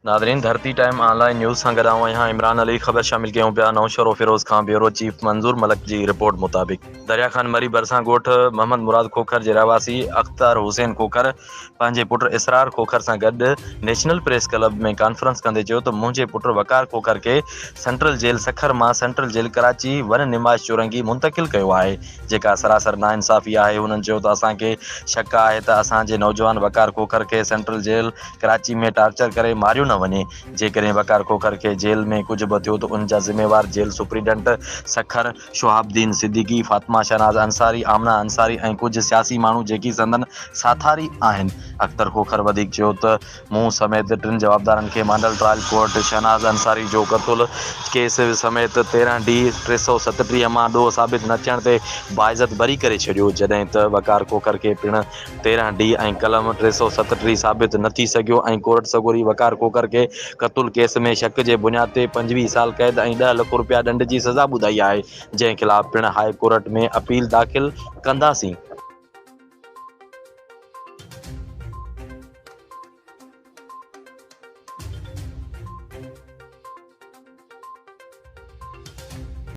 Nadreen धरती time online news सां गॾु आऊं आहियां इमरान अली। ख़बर शामिल कयूं पिया नौशर फिरोज़ खां ब्यूरो चीफ मंज़ूर मलक जी रिपोर्ट मुताबिक़ दरिया खान मरी भरिसां ॻोठ मोहम्मद मुराद खोखर जे रहवासी अख़्तर हुसैन खोखर पंहिंजे पुट इसरार खोखर सां गॾु नेशनल प्रेस क्लब में कॉन्फ्रेंस कंदे चयो त मुंहिंजे पुट वकार खोखर खे सेंट्रल जेल सखर मां सेंट्रल जेल कराची वन निमाश चुरंगी मुंतकिल कयो आहे, जेका सरासर नाइंसाफ़ी आहे। हुननि चयो त असांखे शक आहे त असांजे नौजवान वकार खोखर खे सेंट्रल जेल कराची में टार्चर करे मारियो न वञे। जेकॾहिं वकार खोखर के जेल में कुछ बि थियो त उनजा ज़िम्मेवार जेल सुप्रीडेंट सखर, शहाबुद्दीन सिद्दीकी, फातिमा शहनाज अंसारी, आमना अंसारी ऐं कुछ सियासी माण्हू जेकी संदन साथारी आहिनि। अख़्तर खोखर वधीक चयो त मूं समेत 3 जवाबदारनि खे model trial court Shahnaz Ansari जो क़तुल केस समेत 13D 337 मां ॾोह साबित न थियण ते बाइज़त बरी करे छॾियो, जॾहिं त वकार खोखर खे पिणु 13D ऐं कलम 337 साबित न थी सघियो ऐं कोर्ट सगोरी वकार खोखर के क़तुल केस में शक जे बुनियाद ते 25 साल क़ैद ऐं 10 लख रुपया ॾंड जी सज़ा ॿुधाई आहे, जंहिं ख़िलाफ़ पिणु हाई कोर्ट में अपील दाख़िल कंदासीं।